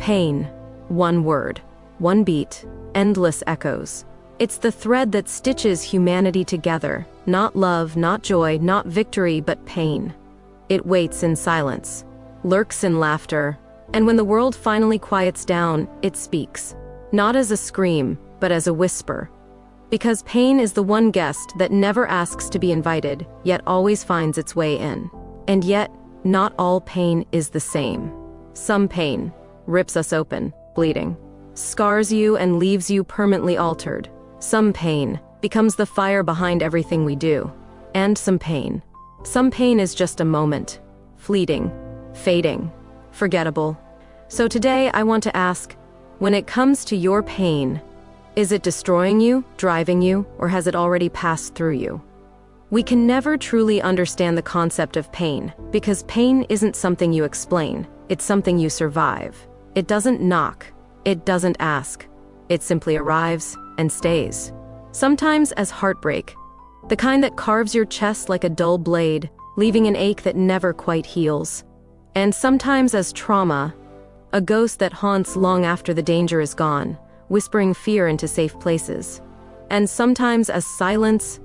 Pain. One word, one beat, endless echoes. It's the thread that stitches humanity together. Not love, not joy, not victory, but pain. It waits in silence, lurks in laughter, and when the world finally quiets down, it speaks. Not as a scream, but as a whisper. Because pain is the one guest that never asks to be invited, yet always finds its way in. And yet, not all pain is the same. Some pain rips us open, bleeding, scars you and leaves you permanently altered. Some pain becomes the fire behind everything we do. And some pain is just a moment, fleeting, fading, forgettable. So today I want to ask, when it comes to your pain, is it destroying you, driving you, or has it already passed through you? We can never truly understand the concept of pain, because pain isn't something you explain, it's something you survive. It doesn't knock, it doesn't ask, it simply arrives and stays. Sometimes as heartbreak, the kind that carves your chest like a dull blade, leaving an ache that never quite heals. And sometimes as trauma, a ghost that haunts long after the danger is gone, whispering fear into safe places. And sometimes as silence,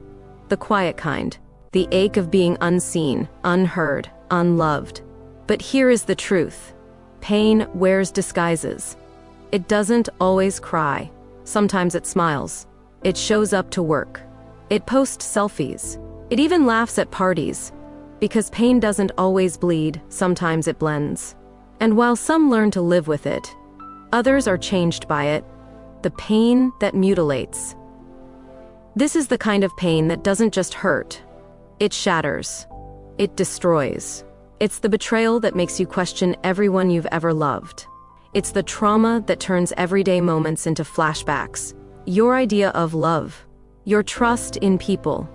the quiet kind, the ache of being unseen, unheard, unloved. But here is the truth. Pain wears disguises. It doesn't always cry. Sometimes it smiles. It shows up to work. It posts selfies. It even laughs at parties. Because pain doesn't always bleed, sometimes it blends. And while some learn to live with it, others are changed by it. The pain that mutilates. This is the kind of pain that doesn't just hurt. It shatters. It destroys. It's the betrayal that makes you question everyone you've ever loved. It's the trauma that turns everyday moments into flashbacks. Your idea of love. Your trust in people.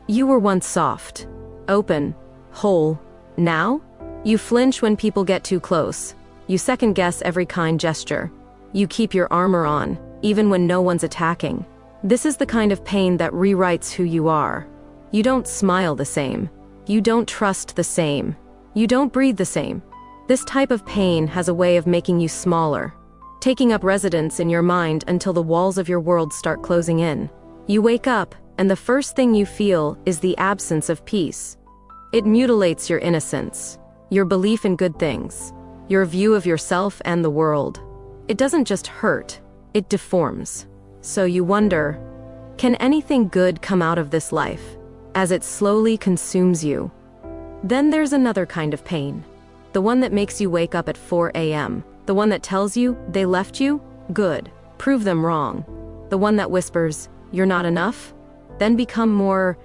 You were once soft, open, whole. Now, you flinch when people get too close. You second-guess every kind gesture. You keep your armor on, even when no one's attacking. This is the kind of pain that rewrites who you are. You don't smile the same. You don't trust the same. You don't breathe the same. This type of pain has a way of making you smaller, taking up residence in your mind until the walls of your world start closing in. You wake up, and the first thing you feel is the absence of peace. It mutilates your innocence, your belief in good things, your view of yourself and the world. It doesn't just hurt, it deforms. So you wonder, can anything good come out of this life, as it slowly consumes you? Then there's another kind of pain. The one that makes you wake up at 4 a.m. The one that tells you they left you? Good. Prove them wrong. The one that whispers, you're not enough? Then become more.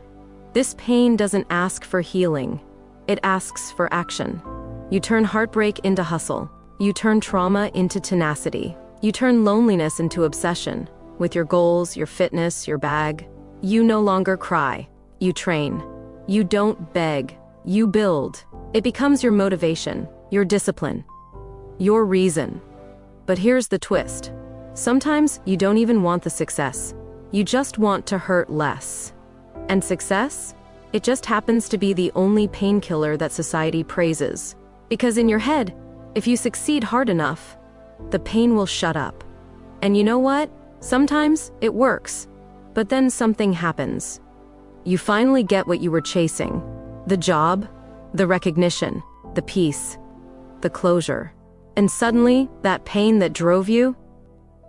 This pain doesn't ask for healing. It asks for action. You turn heartbreak into hustle. You turn trauma into tenacity. You turn loneliness into obsession. With your goals, your fitness, your bag. You no longer cry. You train. You don't beg. You build. It becomes your motivation, your discipline, your reason. But here's the twist. Sometimes you don't even want the success. You just want to hurt less. And success? It just happens to be the only painkiller that society praises. Because in your head, if you succeed hard enough, the pain will shut up. And you know what? Sometimes it works. But then something happens. You finally get what you were chasing. The job, the recognition, the peace, the closure. And suddenly, that pain that drove you,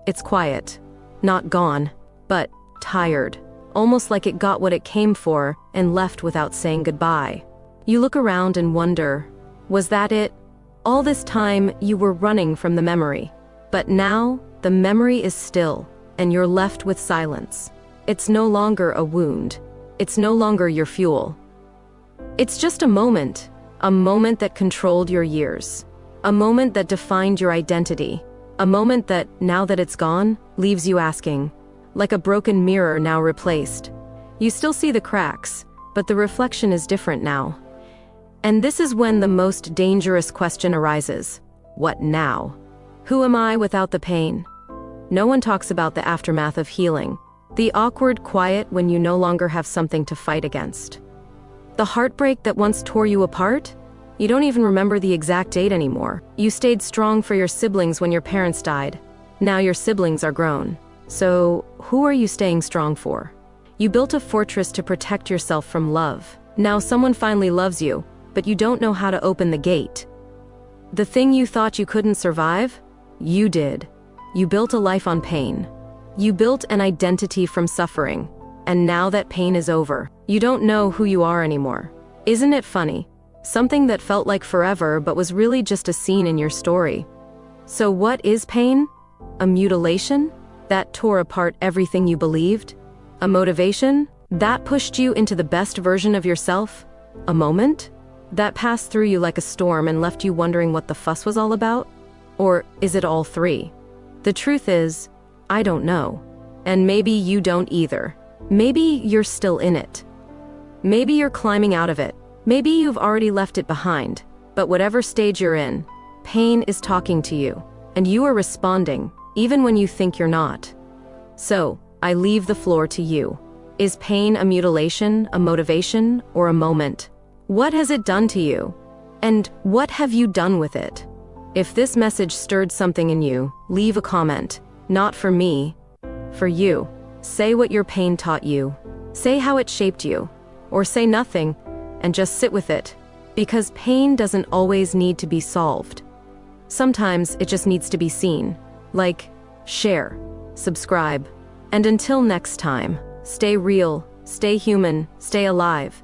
it's quiet, not gone, but tired, almost like it got what it came for and left without saying goodbye. You look around and wonder, was that it? All this time, you were running from the memory. But now, the memory is still, and you're left with silence. It's no longer a wound. It's no longer your fuel. It's just a moment that controlled your years, a moment that defined your identity, a moment that, now that it's gone, leaves you asking, like a broken mirror now replaced. You still see the cracks, but the reflection is different now. And this is when the most dangerous question arises. What now? Who am I without the pain? No one talks about the aftermath of healing, the awkward quiet when you no longer have something to fight against. The heartbreak that once tore you apart, You don't even remember the exact date anymore. You stayed strong for your siblings when your parents died. Now your siblings are grown. So, who are you staying strong for? You built a fortress to protect yourself from love. Now someone finally loves you, but you don't know how to open the gate. The thing you thought you couldn't survive? You did. You built a life on pain. You built an identity from suffering. And now that pain is over, you don't know who you are anymore. Isn't it funny? Something that felt like forever but was really just a scene in your story. So what is pain? A mutilation? That tore apart everything you believed? A motivation? That pushed you into the best version of yourself? A moment? That passed through you like a storm and left you wondering what the fuss was all about? Or is it all three? The truth is, I don't know. And maybe you don't either. Maybe you're still in it. Maybe you're climbing out of it. Maybe you've already left it behind. But whatever stage you're in, pain is talking to you. And you are responding, even when you think you're not. So, I leave the floor to you. Is pain a mutilation, a motivation, or a moment? What has it done to you? And what have you done with it? If this message stirred something in you, leave a comment. Not for me, for you. Say what your pain taught you. Say how it shaped you. Or say nothing, and just sit with it. Because pain doesn't always need to be solved. Sometimes it just needs to be seen. Like, share, subscribe. And until next time, stay real, stay human, stay alive.